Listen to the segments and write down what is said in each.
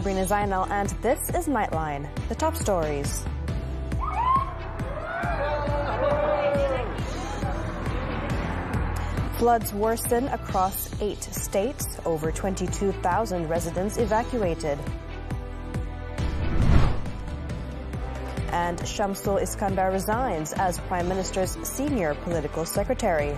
Sabrina Zainal, and this is Nightline, the top stories. Floods worsen across 8 states, over 22,000 residents evacuated. And Shamsul Iskandar resigns as Prime Minister's senior political secretary.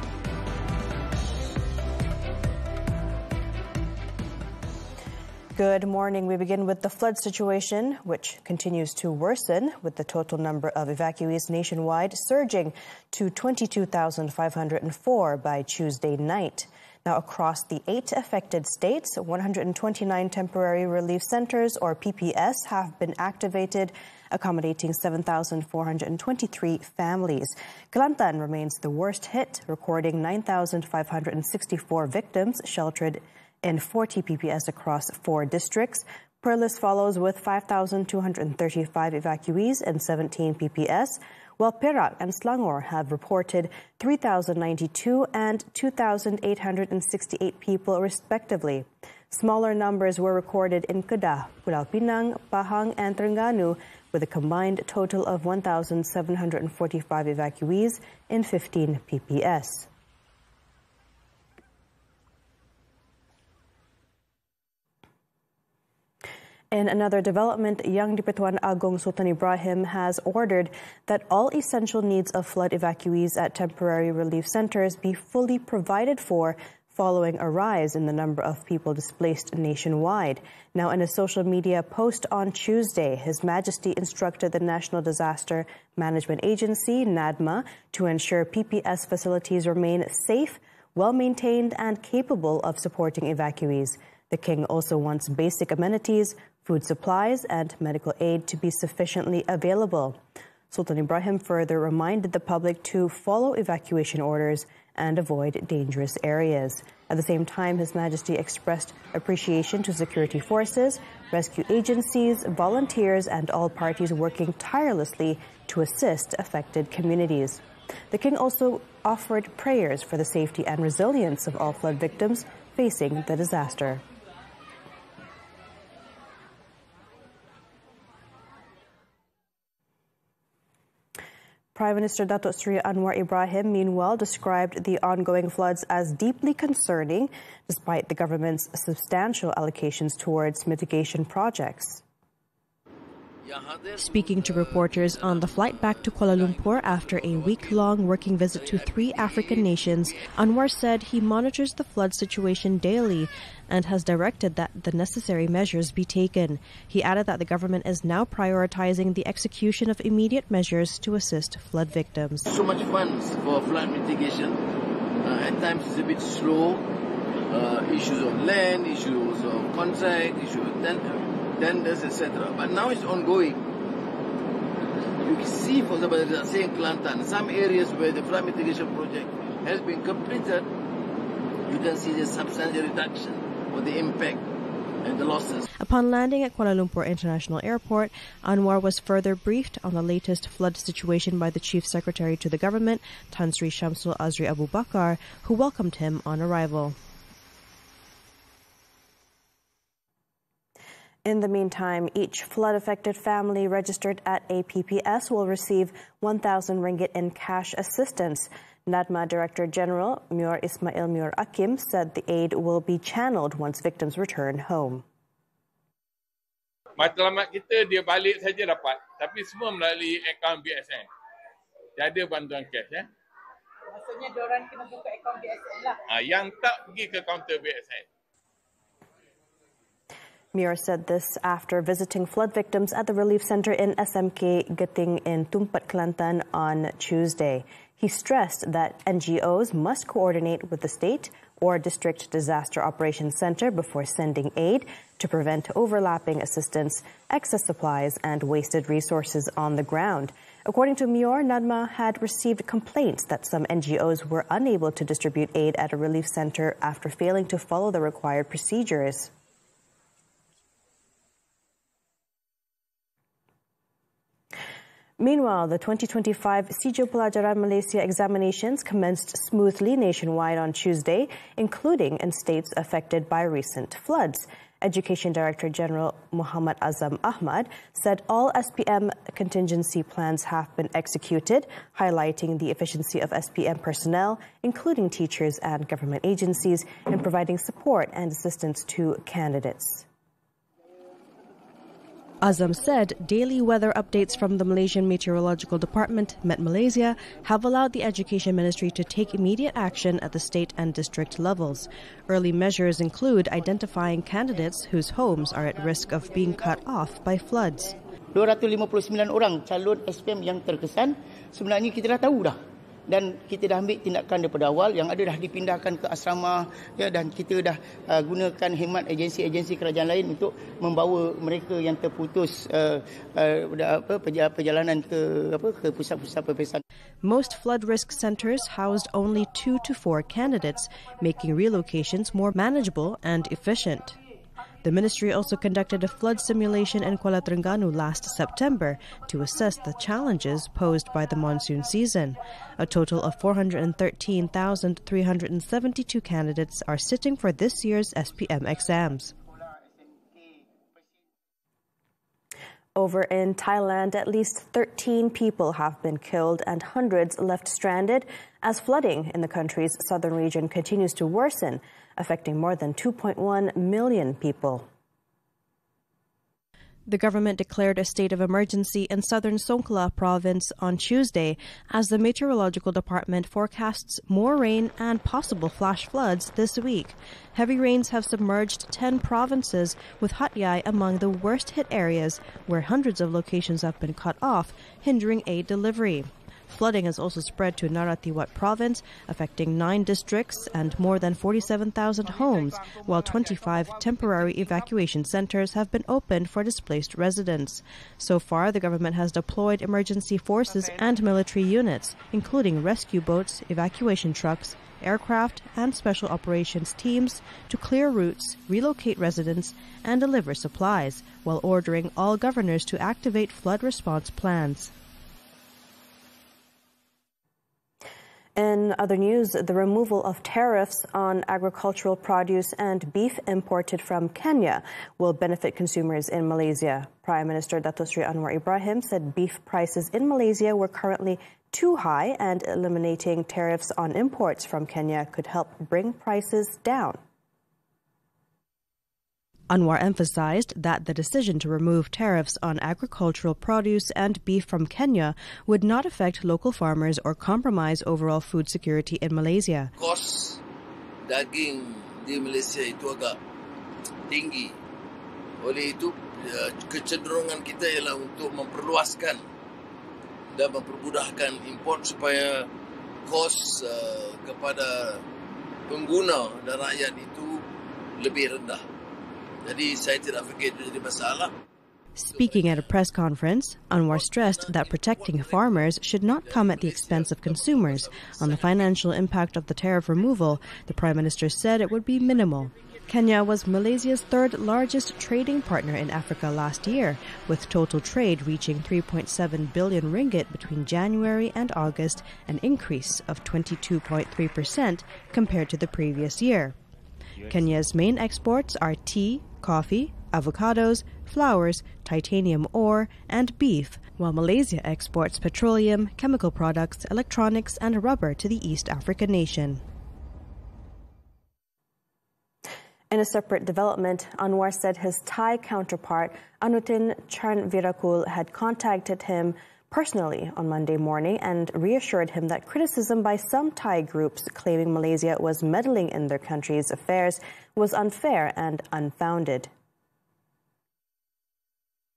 Good morning. We begin with the flood situation, which continues to worsen, with the total number of evacuees nationwide surging to 22,504 by Tuesday night. Now, across the 8 affected states, 129 temporary relief centers, or PPS, have been activated, accommodating 7,423 families. Kelantan remains the worst hit, recording 9,564 victims sheltered in 40 PPS across 4 districts. Perlis follows with 5,235 evacuees in 17 PPS, while Perak and Selangor have reported 3,092 and 2,868 people respectively. Smaller numbers were recorded in Kedah, Pulau Pinang, Pahang and Terengganu, with a combined total of 1,745 evacuees in 15 PPS. In another development, Yang di-Pertuan Agong Sultan Ibrahim has ordered that all essential needs of flood evacuees at temporary relief centers be fully provided for, following a rise in the number of people displaced nationwide. Now, in a social media post on Tuesday, His Majesty instructed the National Disaster Management Agency, NADMA, to ensure PPS facilities remain safe, well-maintained and capable of supporting evacuees. The King also wants basic amenities, food supplies and medical aid to be sufficiently available. Sultan Ibrahim further reminded the public to follow evacuation orders and avoid dangerous areas. At the same time, His Majesty expressed appreciation to security forces, rescue agencies, volunteers and all parties working tirelessly to assist affected communities. The King also offered prayers for the safety and resilience of all flood victims facing the disaster. Prime Minister Datuk Seri Anwar Ibrahim, meanwhile, described the ongoing floods as deeply concerning, despite the government's substantial allocations towards mitigation projects. Speaking to reporters on the flight back to Kuala Lumpur after a week-long working visit to 3 African nations, Anwar said he monitors the flood situation daily and has directed that the necessary measures be taken. He added that the government is now prioritizing the execution of immediate measures to assist flood victims. So much funds for flood mitigation. At times it's a bit slow. Issues of land, issues of contract, issues of tenders, etc. But now it's ongoing. You see, for example, saying Kelantan, some areas where the flood mitigation project has been completed, you can see the substantial reduction of the impact and the losses. Upon landing at Kuala Lumpur International Airport, Anwar was further briefed on the latest flood situation by the Chief Secretary to the government, Tan Sri Shamsul Azri Abu Bakar, who welcomed him on arrival. In the meantime, each flood-affected family registered at a PPS will receive 1,000 ringgit in cash assistance. NADMA Director General Muar Ismail Muar Akim said the aid will be channeled once victims return home. Matlamat kita dia balik saja dapat, tapi semua melalui akaun BSN. Tiada bantuan cash ya. Maksudnya diorang kena buka akaun BSN lah. Yang tak pergi ke kaunter BSN. Muir said this after visiting flood victims at the relief center in SMK Geting in Tumpat, Kelantan on Tuesday. He stressed that NGOs must coordinate with the state or district disaster operations center before sending aid to prevent overlapping assistance, excess supplies and wasted resources on the ground. According to Muir, NADMA had received complaints that some NGOs were unable to distribute aid at a relief center after failing to follow the required procedures. Meanwhile, the 2025 Sijil Pelajaran Malaysia examinations commenced smoothly nationwide on Tuesday, including in states affected by recent floods. Education Director General Muhammad Azam Ahmad said all SPM contingency plans have been executed, highlighting the efficiency of SPM personnel, including teachers and government agencies, in providing support and assistance to candidates. Azam said daily weather updates from the Malaysian Meteorological Department, Met Malaysia, have allowed the Education Ministry to take immediate action at the state and district levels. Early measures include identifying candidates whose homes are at risk of being cut off by floods. 259 orang calon SPM yang terkesan, sebenarnya kita dah tahu dah. Dan kita dah ambil tindakan daripada awal, yang ada dah dipindahkan ke asrama, ya, dan kita dah gunakan hemat agensi-agensi kerajaan lain untuk membawa mereka yang terputus perjalanan ke pusat-pusat peperiksaan. Most flood risk centers housed only 2 to 4 candidates, making relocations more manageable and efficient. The ministry also conducted a flood simulation in Kuala Terengganu last September to assess the challenges posed by the monsoon season. A total of 413,372 candidates are sitting for this year's SPM exams. Over in Thailand, at least 13 people have been killed and hundreds left stranded as flooding in the country's southern region continues to worsen, affecting more than 2.1 million people. The government declared a state of emergency in southern Songkhla province on Tuesday as the Meteorological Department forecasts more rain and possible flash floods this week. Heavy rains have submerged 10 provinces, with Hat Yai among the worst-hit areas, where hundreds of locations have been cut off, hindering aid delivery. Flooding has also spread to Narathiwat province, affecting 9 districts and more than 47,000 homes, while 25 temporary evacuation centers have been opened for displaced residents. So far, the government has deployed emergency forces and military units, including rescue boats, evacuation trucks, aircraft, and special operations teams to clear routes, relocate residents, and deliver supplies, while ordering all governors to activate flood response plans. In other news, the removal of tariffs on agricultural produce and beef imported from Kenya will benefit consumers in Malaysia. Prime Minister Dato Sri Anwar Ibrahim said beef prices in Malaysia were currently too high and eliminating tariffs on imports from Kenya could help bring prices down. Anwar emphasized that the decision to remove tariffs on agricultural produce and beef from Kenya would not affect local farmers or compromise overall food security in Malaysia. Kos daging di Malaysia itu agak tinggi. Oleh itu, kecenderungan kita ialah untuk memperluaskan dan mempermudahkan import supaya kos kepada pengguna dan rakyat itu lebih rendah. Speaking at a press conference, Anwar stressed that protecting farmers should not come at the expense of consumers. On the financial impact of the tariff removal, the Prime Minister said it would be minimal. Kenya was Malaysia's third largest trading partner in Africa last year, with total trade reaching 3.7 billion ringgit between January and August, an increase of 22.3% compared to the previous year. Kenya's main exports are tea, coffee, avocados, flowers, titanium ore, and beef, while Malaysia exports petroleum, chemical products, electronics, and rubber to the East African nation. In a separate development, Anwar said his Thai counterpart, Anutin Charnvirakul, had contacted him personally on Monday morning and reassured him that criticism by some Thai groups claiming Malaysia was meddling in their country's affairs was unfair and unfounded.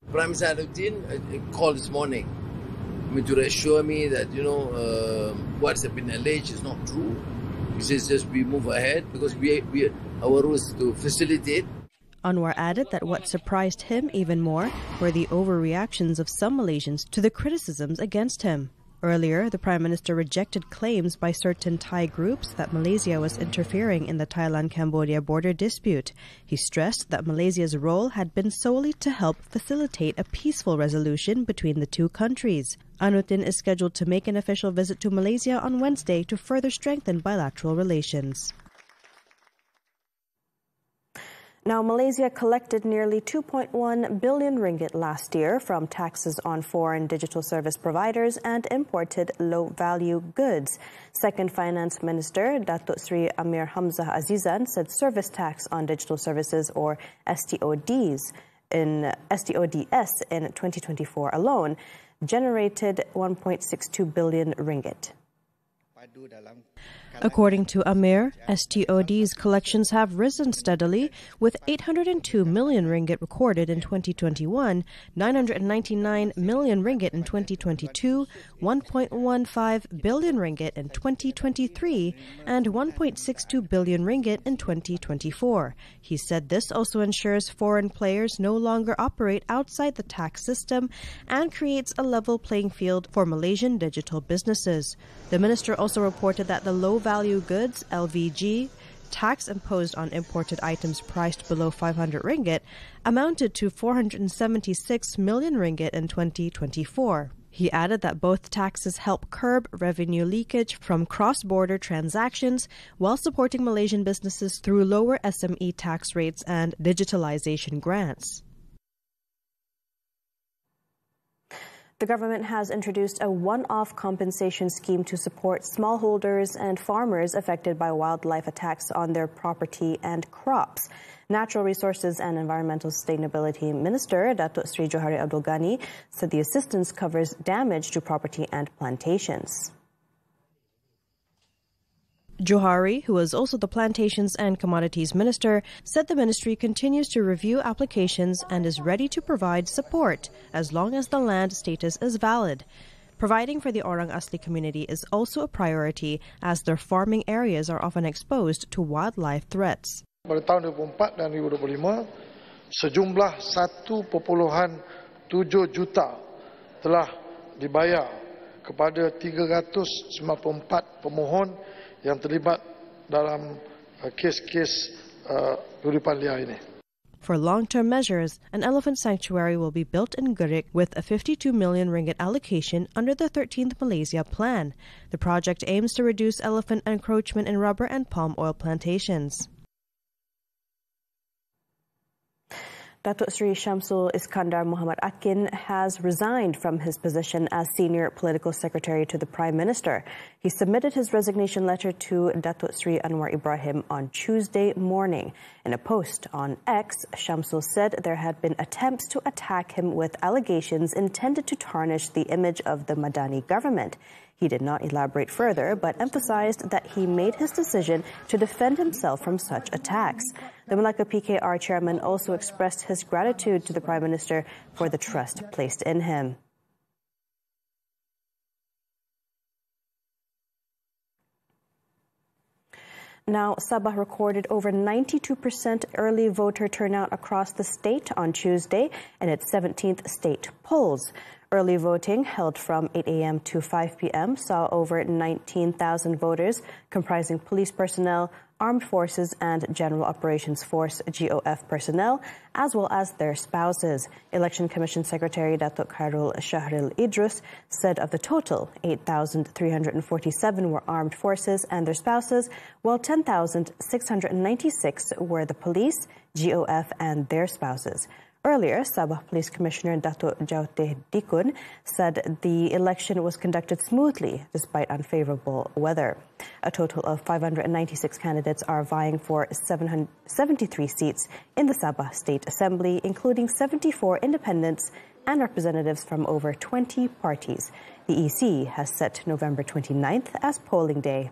Prime Minister Anutin called this morning to reassure me that, what's been alleged is not true. He says just we move ahead because our role is to facilitate. Anwar added that what surprised him even more were the overreactions of some Malaysians to the criticisms against him. Earlier, the Prime Minister rejected claims by certain Thai groups that Malaysia was interfering in the Thailand-Cambodia border dispute. He stressed that Malaysia's role had been solely to help facilitate a peaceful resolution between the two countries. Anutin is scheduled to make an official visit to Malaysia on Wednesday to further strengthen bilateral relations. Now, Malaysia collected nearly 2.1 billion ringgit last year from taxes on foreign digital service providers and imported low-value goods. Second Finance Minister Datuk Sri Amir Hamzah Azizan said service tax on digital services, or STODs, in 2024 alone generated 1.62 billion ringgit. According to Amir, STOD's collections have risen steadily, with 802 million ringgit recorded in 2021, 999 million ringgit in 2022, 1.15 billion ringgit in 2023, and 1.62 billion ringgit in 2024. He said this also ensures foreign players no longer operate outside the tax system and creates a level playing field for Malaysian digital businesses. The minister also reported that the low-value goods, LVG, tax imposed on imported items priced below 500 ringgit amounted to 476 million ringgit in 2024. He added that both taxes help curb revenue leakage from cross-border transactions while supporting Malaysian businesses through lower SME tax rates and digitalization grants. The government has introduced a one-off compensation scheme to support smallholders and farmers affected by wildlife attacks on their property and crops. Natural Resources and Environmental Sustainability Minister Datuk Sri Johari Abdul Ghani said the assistance covers damage to property and plantations. Johari, who is also the Plantations and Commodities Minister, said the ministry continues to review applications and is ready to provide support as long as the land status is valid. Providing for the Orang Asli community is also a priority as their farming areas are often exposed to wildlife threats. Pada tahun 2024 dan 2025, sejumlah 1.7 juta telah dibayar kepada 394 pemohon yang terlibat dalam kes-kes kehidupan liar ini. For long-term measures, an elephant sanctuary will be built in Gerik with a 52 million ringgit allocation under the 13th Malaysia Plan. The project aims to reduce elephant encroachment in rubber and palm oil plantations. Datuk Sri Shamsul Iskandar Muhammad Akin has resigned from his position as Senior Political Secretary to the Prime Minister. He submitted his resignation letter to Datuk Sri Anwar Ibrahim on Tuesday morning. In a post on X, Shamsul said there had been attempts to attack him with allegations intended to tarnish the image of the Madani government. He did not elaborate further, but emphasized that he made his decision to defend himself from such attacks. The Malacca PKR chairman also expressed his gratitude to the Prime Minister for the trust placed in him. Now, Sabah recorded over 92% early voter turnout across the state on Tuesday in its 17th state polls. Early voting, held from 8 a.m. to 5 p.m., saw over 19,000 voters comprising police personnel, armed forces and General Operations Force GOF personnel, as well as their spouses. Election Commission Secretary Datuk Khairul Shahril Idrus said of the total, 8,347 were armed forces and their spouses, while 10,696 were the police, GOF and their spouses. Earlier, Sabah Police Commissioner Datuk Jauteh Dikun said the election was conducted smoothly despite unfavorable weather. A total of 596 candidates are vying for 773 seats in the Sabah State Assembly, including 74 independents and representatives from over 20 parties. The EC has set November 29th as polling day.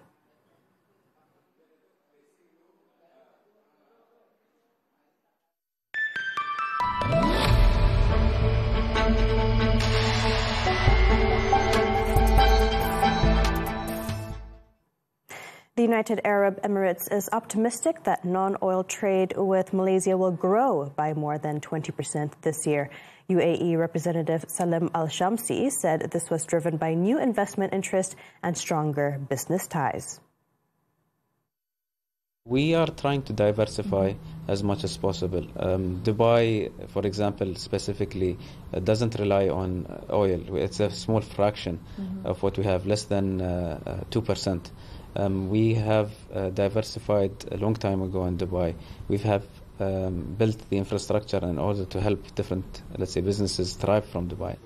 The United Arab Emirates is optimistic that non-oil trade with Malaysia will grow by more than 20% this year. UAE Representative Salim Al-Shamsi said this was driven by new investment interest and stronger business ties. We are trying to diversify as much as possible. Dubai, for example, specifically, doesn't rely on oil. It's a small fraction of what we have, less than 2%. We have diversified a long time ago in Dubai. We have built the infrastructure in order to help different, let's say, businesses thrive from Dubai.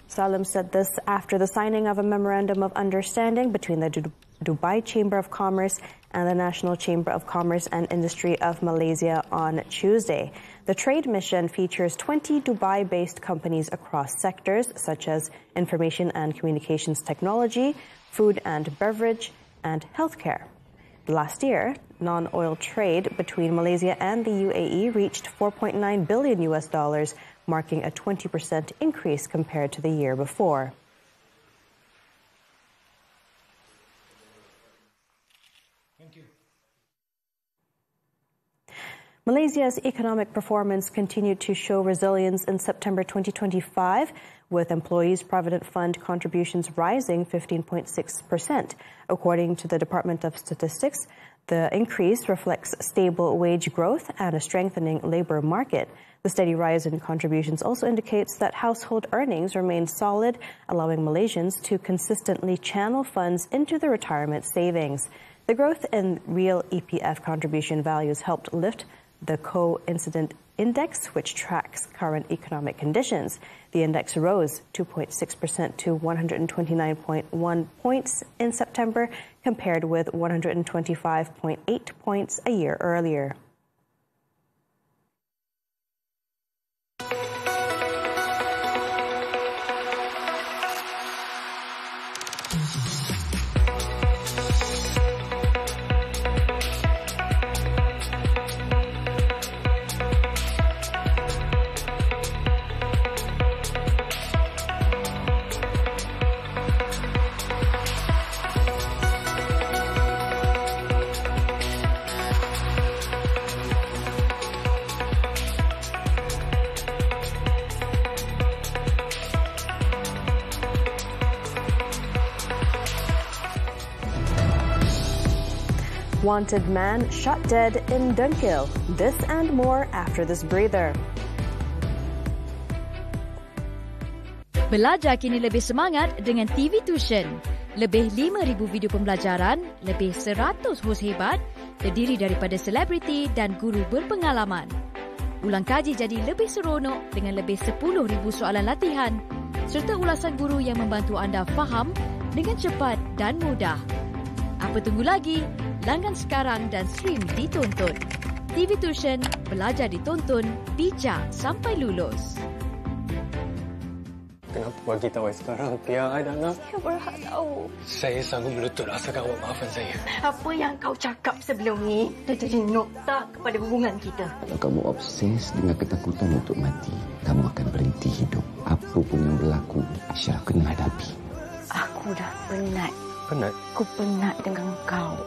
Salim said this after the signing of a memorandum of understanding between the Dubai Chamber of Commerce and the National Chamber of Commerce and Industry of Malaysia on Tuesday. The trade mission features 20 Dubai-based companies across sectors such as information and communications technology, food and beverage, and healthcare. Last year, non-oil trade between Malaysia and the UAE reached $4.9 billion, marking a 20% increase compared to the year before. Thank you. Malaysia's economic performance continued to show resilience in September 2025, with employees' provident fund contributions rising 15.6%. According to the Department of Statistics, the increase reflects stable wage growth and a strengthening labor market. The steady rise in contributions also indicates that household earnings remain solid, allowing Malaysians to consistently channel funds into the retirement savings. The growth in real EPF contribution values helped lift the coincident index, which tracks current economic conditions. The index rose 2.6% to 129.1 points in September, compared with 125.8 points a year earlier. Wanted man shot dead in Dunkil. This and more after this breather. Belajar kini lebih semangat dengan TV Tuition. Lebih 5,000 video pembelajaran, lebih 100 hos hebat, terdiri daripada selebriti dan guru berpengalaman. Ulang kaji jadi lebih seronok dengan lebih 10,000 soalan latihan, serta ulasan guru yang membantu anda faham dengan cepat dan mudah. Apa tunggu lagi? Langgan sekarang dan stream ditonton. TV Tuition, belajar ditonton, bijak sampai lulus. Kenapa bagi tahu sekarang? Biar I dah nak. Saya berhak tahu. Saya sanggup berlutut rasakan awak maafkan saya. Apa yang kau cakap sebelum ni dah jadi nokta kepada hubungan kita. Kalau kamu obses dengan ketakutan untuk mati, kamu akan berhenti hidup. Apa pun yang berlaku, Aisyah kena hadapi. Aku dah penat. Penat? Aku penat dengan kau.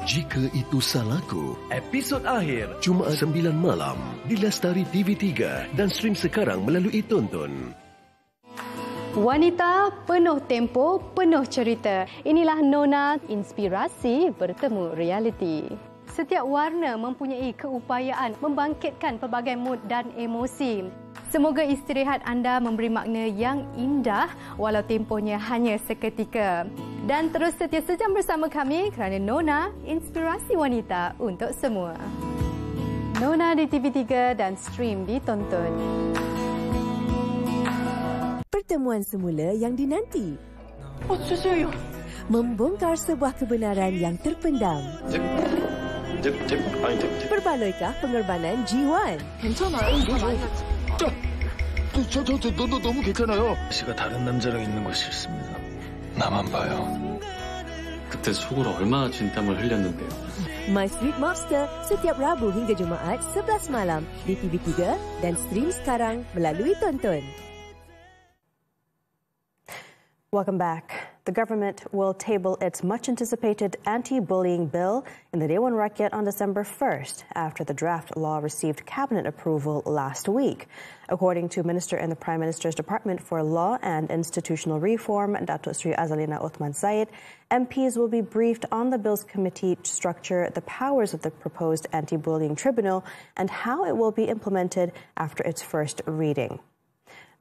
Jika Itu Salahku, episod akhir Jumaat 9 malam di Lestari TV3 dan stream sekarang melalui Tonton. Wanita penuh tempo, penuh cerita. Inilah Nona, inspirasi bertemu realiti. Setiap warna mempunyai keupayaan membangkitkan pelbagai mood dan emosi. Semoga istirahat anda memberi makna yang indah walau tempohnya hanya seketika. Dan terus setia sejam bersama kami kerana Nona, inspirasi wanita untuk semua. Nona di TV3 dan stream ditonton. Pertemuan semula yang dinanti. Membongkar sebuah kebenaran yang terpendam. Perbaloikah pengorbanan G1? 너무 괜찮아요. 씨가 다른 남자랑 있는 거 싫습니다. 나만 봐요. 그때 속으로 얼마나 진땀을 흘렸는데요. My Sweet Monster setiap Rabu hingga Jumaat 11 malam di TV3 dan stream sekarang melalui Tonton. Welcome back. The government will table its much-anticipated anti-bullying bill in the Dewan Rakyat on December 1st, after the draft law received cabinet approval last week. According to Minister in the Prime Minister's Department for Law and Institutional Reform, Datuk Sri Azalina Othman Said, MPs will be briefed on the bill's committee structure, the powers of the proposed anti-bullying tribunal, and how it will be implemented after its first reading.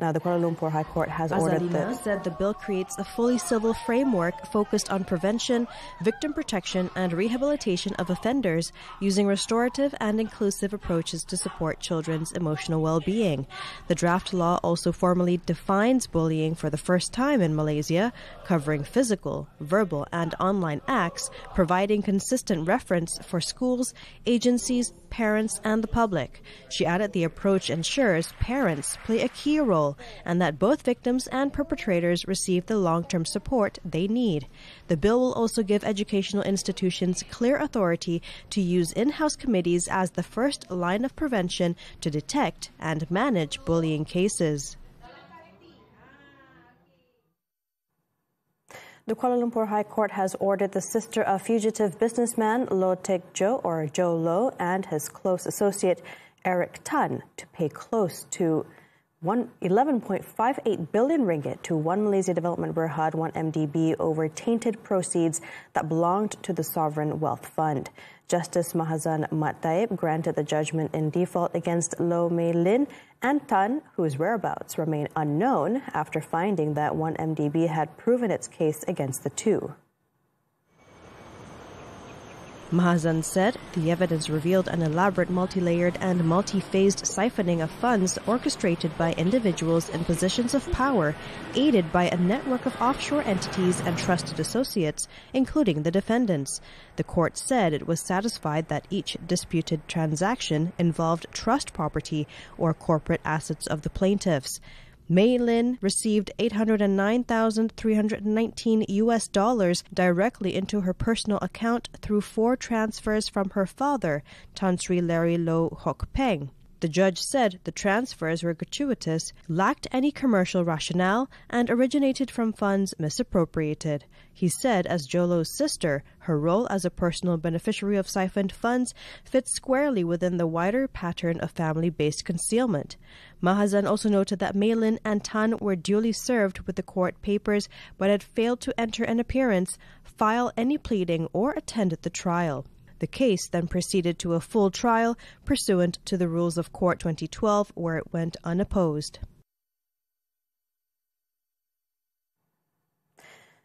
Now, the Kuala Lumpur High Court has ordered Zainal said the bill creates a fully civil framework focused on prevention, victim protection, and rehabilitation of offenders using restorative and inclusive approaches to support children's emotional well-being. The draft law also formally defines bullying for the first time in Malaysia, covering physical, verbal, and online acts, providing consistent reference for schools, agencies, parents, and the public. She added the approach ensures parents play a key role and that both victims and perpetrators receive the long-term support they need. The bill will also give educational institutions clear authority to use in-house committees as the first line of prevention to detect and manage bullying cases. The Kuala Lumpur High Court has ordered the sister of fugitive businessman Loh Tek Jo, or Joe Loh, and his close associate Eric Tan to pay close to 11.58 billion ringgit to One Malaysia Development Berhad 1MDB over tainted proceeds that belonged to the Sovereign Wealth Fund. Justice Mahazan Mat Taib granted the judgment in default against Loh Mei Lin and Tan, whose whereabouts remain unknown after finding that 1MDB had proven its case against the two. Mahazan said the evidence revealed an elaborate multi-layered and multi-phased siphoning of funds orchestrated by individuals in positions of power, aided by a network of offshore entities and trusted associates, including the defendants. The court said it was satisfied that each disputed transaction involved trust property or corporate assets of the plaintiffs. Mei Lin received $809,319 directly into her personal account through 4 transfers from her father, Tan Sri Larry Loh Hock Peng. The judge said the transfers were gratuitous, lacked any commercial rationale, and originated from funds misappropriated. He said, as Joe-Loh's sister, her role as a personal beneficiary of siphoned funds fits squarely within the wider pattern of family-based concealment. Mahazan also noted that Mei Lin and Tan were duly served with the court papers but had failed to enter an appearance, file any pleading, or attend the trial. The case then proceeded to a full trial pursuant to the rules of Court 2012, where it went unopposed.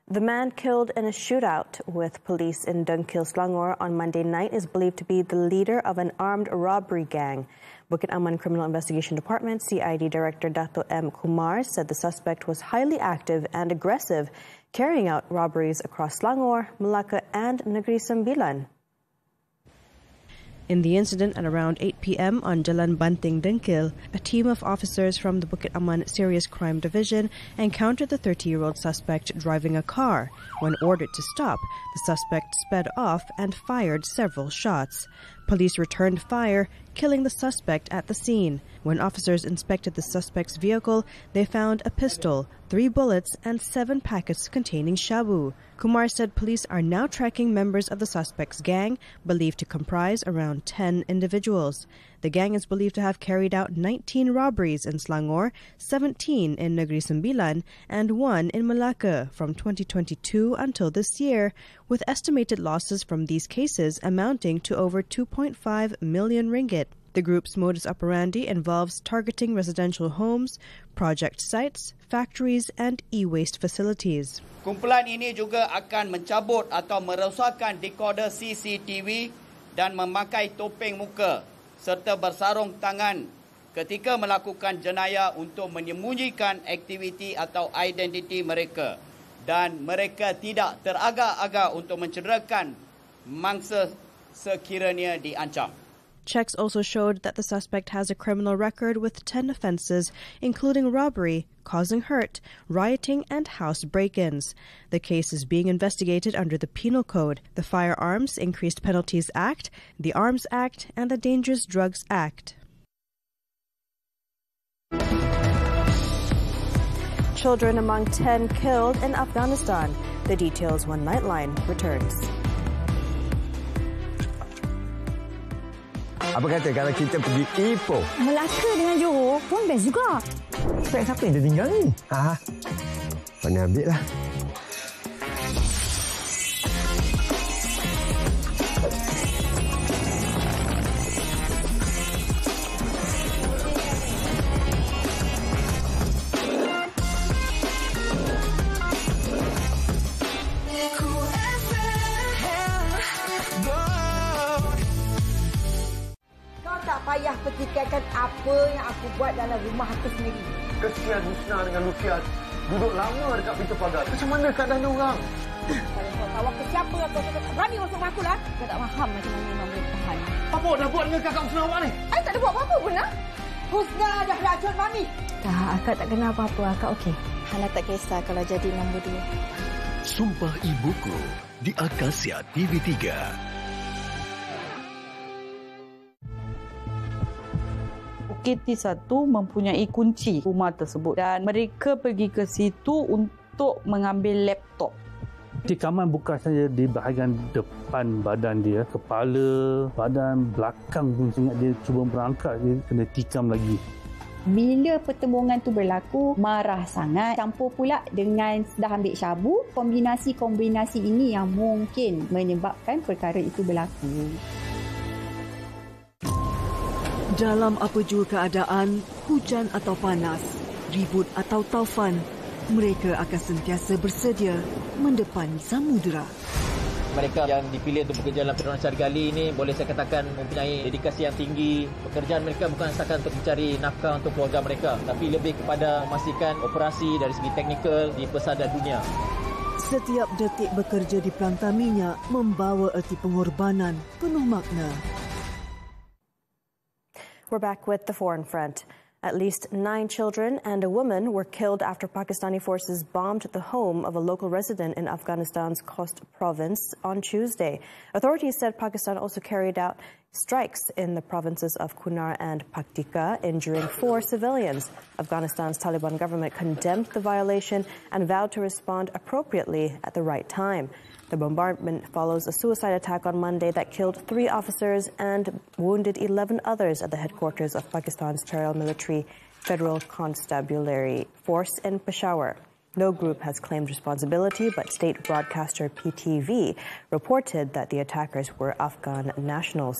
The man killed in a shootout with police in Dengkil, Selangor on Monday night is believed to be the leader of an armed robbery gang. Bukit Aman Criminal Investigation Department CID Director Dato M. Kumar said the suspect was highly active and aggressive, carrying out robberies across Selangor, Melaka and Negeri Sembilan. In the incident at around 8 p.m. on Jalan Banting Dengkil, a team of officers from the Bukit Aman Serious Crime Division encountered the 30-year-old suspect driving a car. When ordered to stop, the suspect sped off and fired several shots. Police returned fire, killing the suspect at the scene. When officers inspected the suspect's vehicle, they found a pistol, 3 bullets, and 7 packets containing shabu. Kumar said police are now tracking members of the suspect's gang, believed to comprise around 10 individuals. The gang is believed to have carried out 19 robberies in Selangor, 17 in Negeri Sembilan, and 1 in Melaka from 2022 until this year, with estimated losses from these cases amounting to over 2.5 million ringgit. The group's modus operandi involves targeting residential homes, project sites, factories, and e-waste facilities. Kumpulan ini juga akan mencabut atau merosakkan dekoder CCTV dan memakai topeng muka serta bersarung tangan ketika melakukan jenayah untuk menyembunyikan aktiviti atau identiti mereka, dan mereka tidak teragak-agak untuk mencederakan mangsa sekiranya diancam. Checks also showed that the suspect has a criminal record with 10 offences, including robbery, causing hurt, rioting, and house break-ins. The case is being investigated under the Penal Code, the Firearms Increased Penalties Act, the Arms Act, and the Dangerous Drugs Act. Children among 10 killed in Afghanistan. The details when Nightline returns. Apa kata kalau kita pergi Ipoh? Melaka dengan Johor pun best juga. Spek siapa yang dia tinggal ni? Mana ambil lah. apa yang aku buat dalam rumah aku sendiri. Kesian Husna dengan Lufian. Duduk lama dekat pintu pagar. Macam mana keadaan orang? Kalau kau tahu aku siapa, kau tak berani masuk rumah aku lah. Kau tak faham macam mana memang boleh tahan. Apa dah buat dengan kakak Husna awak ni? Saya tak ada buat apa-apa pun lah. Husna dah racun Mami. Tak, akak tak kena apa-apa. Akak okey. Hana tak kisah kalau jadi nombor 2. Sumpah Ibuku di Akasia TV3. KT1 mempunyai kunci rumah tersebut dan mereka pergi ke situ untuk mengambil laptop. Tikaman bukan saja di bahagian depan badan dia, kepala, badan belakang pun ingat dia cuba berangkat, dia kena tikam lagi. Bila pertembungan tu berlaku, marah sangat. Campur pula dengan dah ambil syabu. Kombinasi-kombinasi ini yang mungkin menyebabkan perkara itu berlaku. Dalam apa jua keadaan, hujan atau panas, ribut atau taufan, mereka akan sentiasa bersedia mendepani samudera. Mereka yang dipilih untuk bekerja dalam penerangan cari gali ini boleh saya katakan mempunyai dedikasi yang tinggi. Pekerjaan mereka bukan setakat untuk mencari nafkah untuk keluarga mereka, tapi lebih kepada memastikan operasi dari segi teknikal di pesada dunia. Setiap detik bekerja di pelantar minyak membawa erti pengorbanan penuh makna. We're back with the foreign front. At least 9 children and a woman were killed after Pakistani forces bombed the home of a local resident in Afghanistan's Khost province on Tuesday. Authorities said Pakistan also carried out strikes in the provinces of Kunar and Paktika, injuring 4 civilians. Afghanistan's Taliban government condemned the violation and vowed to respond appropriately at the right time. The bombardment follows a suicide attack on Monday that killed 3 officers and wounded 11 others at the headquarters of Pakistan's paramilitary Federal Constabulary Force in Peshawar. No group has claimed responsibility, but state broadcaster PTV reported that the attackers were Afghan nationals.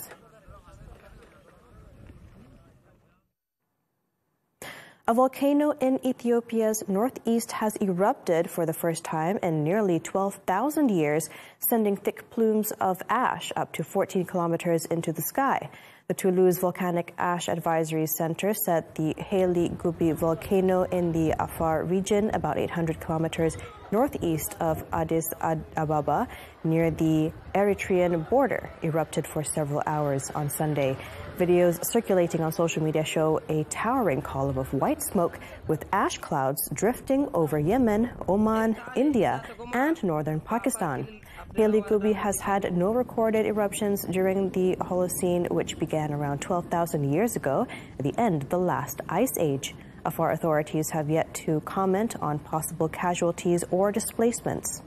A volcano in Ethiopia's northeast has erupted for the first time in nearly 12,000 years, sending thick plumes of ash up to 14 kilometers into the sky. The Toulouse Volcanic Ash Advisory Center said the Haile Gubi volcano in the Afar region, about 800 kilometers northeast of Addis Ababa, near the Eritrean border, erupted for several hours on Sunday. Videos circulating on social media show a towering column of white smoke with ash clouds drifting over Yemen, Oman, India, and northern Pakistan. Haile Gubi has had no recorded eruptions during the Holocene, which began around 12,000 years ago, at the end of the last ice age. Afar authorities have yet to comment on possible casualties or displacements.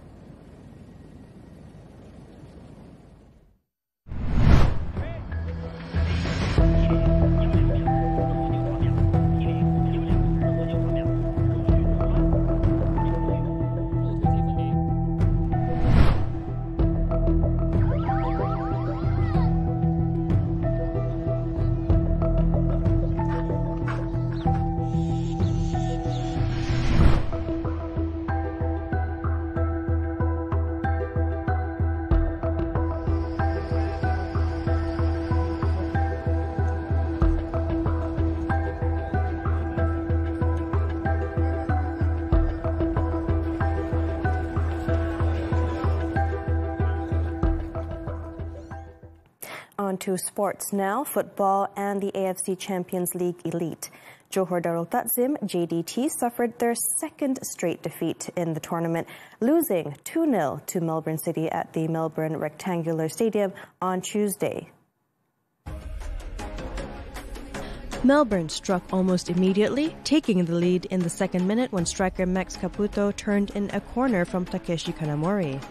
On to sports now. Football and the AFC Champions League elite. Johor Darul Takzim, JDT, suffered their second straight defeat in the tournament, losing 2-0 to Melbourne City at the Melbourne Rectangular Stadium on Tuesday. Melbourne struck almost immediately, taking the lead in the second minute when striker Max Caputo turned in a corner from Takeshi Kanamori.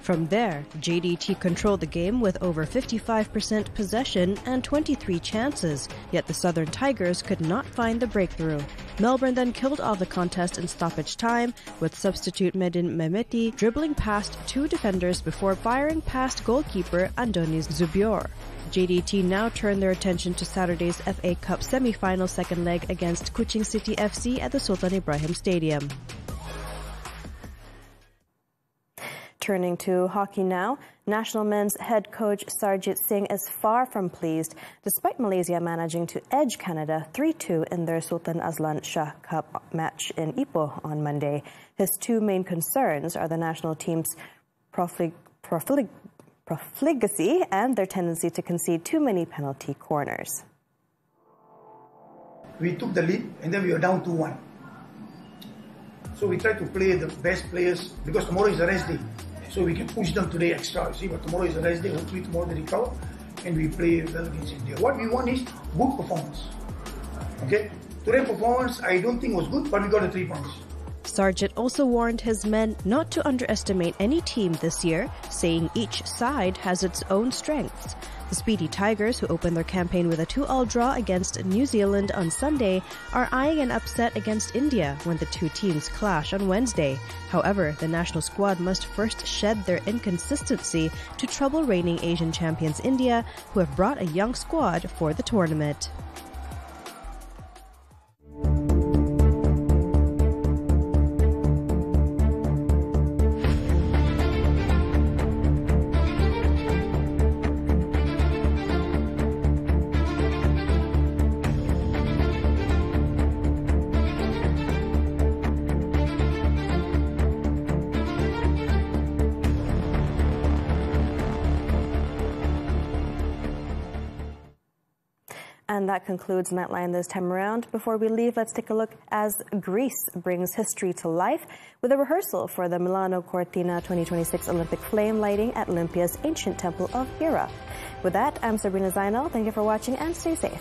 From there, JDT controlled the game with over 55% possession and 23 chances, yet the Southern Tigers could not find the breakthrough. Melbourne then killed off the contest in stoppage time, with substitute Medin Mehmeti dribbling past 2 defenders before firing past goalkeeper Andonis Zubior. JDT now turn their attention to Saturday's FA Cup semi-final second leg against Kuching City FC at the Sultan Ibrahim Stadium. Turning to hockey now, National men's head coach Sarjit Singh is far from pleased, despite Malaysia managing to edge Canada 3-2 in their Sultan Azlan Shah Cup match in Ipoh on Monday. His two main concerns are the national team's profligacy and their tendency to concede too many penalty corners. We took the lead and then we were down 2-1. So we tried to play the best players because tomorrow is a rest day. So we can push them today extra, you see, but tomorrow is a rest day. Hopefully tomorrow they recover and we play well against India. What we want is good performance. Okay? Today's performance I don't think was good, but we got the 3 points. Sarjit also warned his men not to underestimate any team this year, saying each side has its own strengths. The Speedy Tigers, who opened their campaign with a 2-2 draw against New Zealand on Sunday, are eyeing an upset against India when the two teams clash on Wednesday. However, the national squad must first shed their inconsistency to trouble reigning Asian champions India, who have brought a young squad for the tournament. And that concludes Nightline this time around. Before we leave, let's take a look as Greece brings history to life with a rehearsal for the Milano Cortina 2026 Olympic flame lighting at Olympia's ancient temple of Hera. With that, I'm Sabrina Zainal. Thank you for watching and stay safe.